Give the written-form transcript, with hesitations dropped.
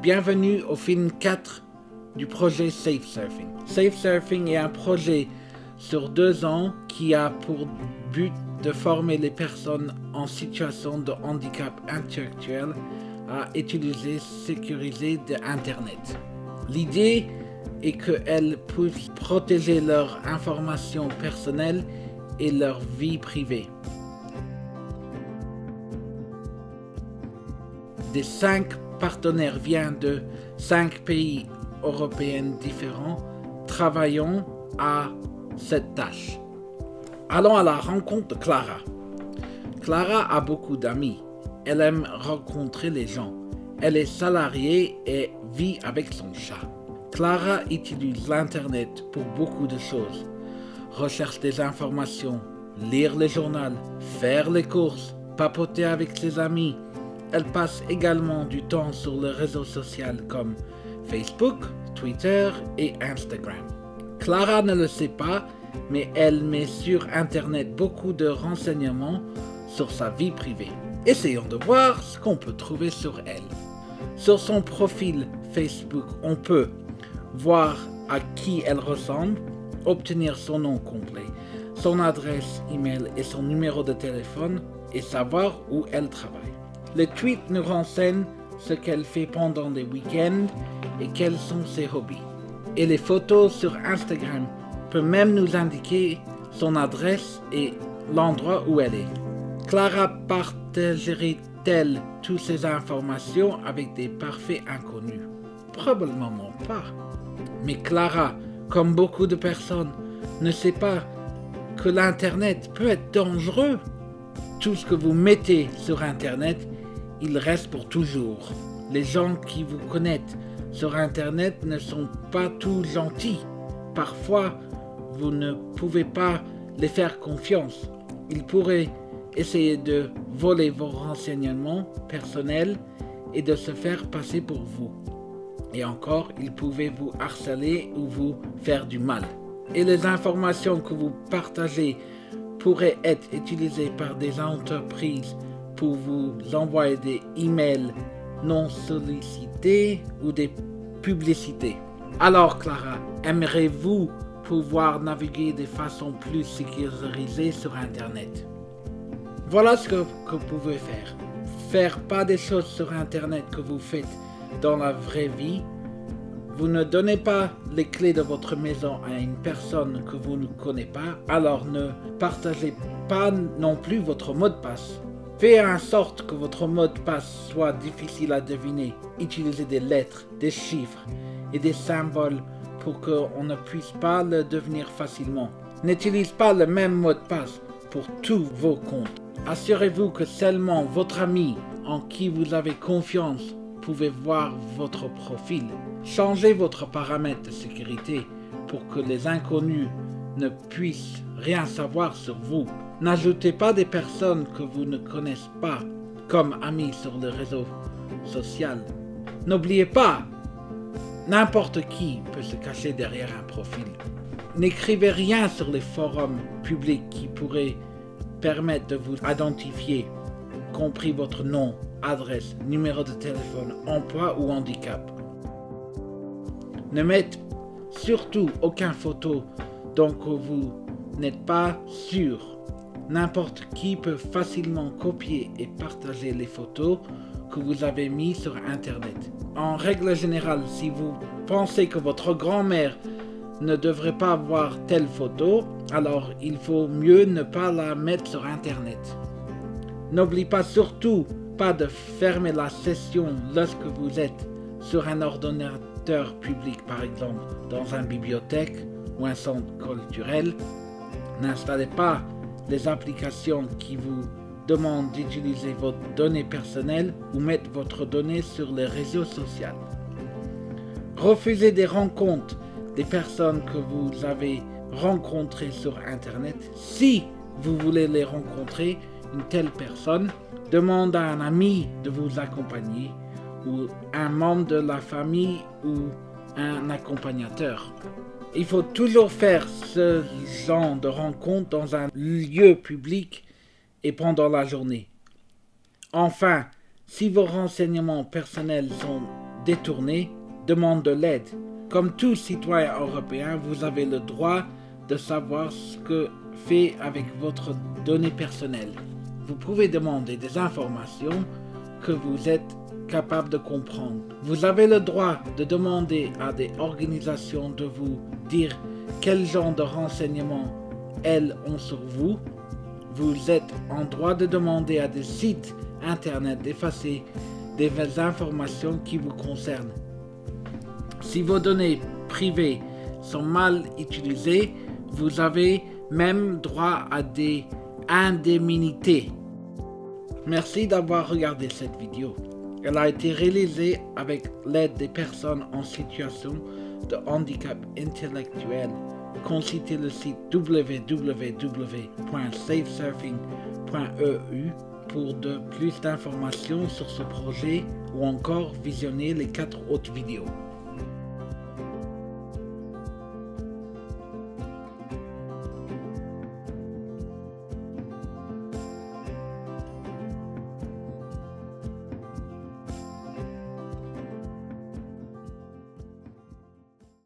Bienvenue au film 4 du projet Safe Surfing. Safe Surfing est un projet sur 2 ans qui a pour but de former les personnes en situation de handicap intellectuel à utiliser sécuriser Internet. L'idée est qu'elles puissent protéger leurs informations personnelles et leur vie privée. Des 5 partenaires viennent de 5 pays européens différents, travaillons à cette tâche. Allons à la rencontre de Clara. Clara a beaucoup d'amis. Elle aime rencontrer les gens. Elle est salariée et vit avec son chat. Clara utilise l'Internet pour beaucoup de choses. Recherche des informations, lire le journal, faire les courses, papoter avec ses amis. Elle passe également du temps sur les réseaux sociaux comme Facebook, Twitter et Instagram. Clara ne le sait pas, mais elle met sur Internet beaucoup de renseignements sur sa vie privée. Essayons de voir ce qu'on peut trouver sur elle. Sur son profil Facebook, on peut voir à qui elle ressemble, obtenir son nom complet, son adresse email et son numéro de téléphone et savoir où elle travaille. Les tweets nous renseignent ce qu'elle fait pendant les week-ends et quels sont ses hobbies. Et les photos sur Instagram peuvent même nous indiquer son adresse et l'endroit où elle est. Clara partagerait-elle toutes ces informations avec des parfaits inconnus? Probablement pas. Mais Clara, comme beaucoup de personnes, ne sait pas que l'Internet peut être dangereux. Tout ce que vous mettez sur Internet, il reste pour toujours. Les gens qui vous connaissent sur Internet ne sont pas tous gentils. Parfois, vous ne pouvez pas les faire confiance. Ils pourraient essayer de voler vos renseignements personnels et de se faire passer pour vous. Et encore, ils pouvaient vous harceler ou vous faire du mal. Et les informations que vous partagez pourraient être utilisées par des entreprises pour vous envoyer des emails non sollicités ou des publicités. Alors Clara, aimeriez-vous pouvoir naviguer de façon plus sécurisée sur Internet? Voilà ce que vous pouvez faire. Faire pas des choses sur Internet que vous faites dans la vraie vie. Vous ne donnez pas les clés de votre maison à une personne que vous ne connaissez pas, alors ne partagez pas non plus votre mot de passe. Faites en sorte que votre mot de passe soit difficile à deviner. Utilisez des lettres, des chiffres et des symboles pour qu'on ne puisse pas le devenir facilement. N'utilisez pas le même mot de passe pour tous vos comptes. Assurez-vous que seulement votre ami en qui vous avez confiance pouvez voir votre profil. Changez votre paramètre de sécurité pour que les inconnus ne puissent rien savoir sur vous. N'ajoutez pas des personnes que vous ne connaissez pas comme amis sur les réseaux sociaux. N'oubliez pas, n'importe qui peut se cacher derrière un profil. N'écrivez rien sur les forums publics qui pourraient permettre de vous identifier, compris votre nom, adresse, numéro de téléphone, emploi ou handicap. Ne mettez surtout aucune photo dont vous n'êtes pas sûr. N'importe qui peut facilement copier et partager les photos que vous avez mises sur Internet. En règle générale, si vous pensez que votre grand-mère ne devrait pas voir telle photo, alors il faut mieux ne pas la mettre sur Internet. N'oubliez pas surtout pas de fermer la session lorsque vous êtes sur un ordinateur public, par exemple dans une bibliothèque ou un centre culturel. N'installez pas les applications qui vous demandent d'utiliser vos données personnelles ou mettre votre donnée sur les réseaux sociaux. Refusez des rencontres des personnes que vous avez rencontrées sur Internet. Si vous voulez les rencontrer, une telle personne demande à un ami de vous accompagner ou un membre de la famille ou un accompagnateur. Il faut toujours faire ce genre de rencontre dans un lieu public et pendant la journée. Enfin, si vos renseignements personnels sont détourné, demande de l'aide. Comme tout citoyen européen, vous avez le droit de savoir ce que fait avec votre donnée personnelle. Vous pouvez demander des informations que vous êtes capable de comprendre. Vous avez le droit de demander à des organisations de vous dire quel genre de renseignements elles ont sur vous. Vous êtes en droit de demander à des sites internet d'effacer des informations qui vous concernent. Si vos données privées sont mal utilisées, vous avez même droit à des indemnités. Merci d'avoir regardé cette vidéo. Elle a été réalisée avec l'aide des personnes en situation de handicap intellectuel. Consultez le site www.safesurfing.eu pour de plus d'informations sur ce projet ou encore visionner les 4 autres vidéos.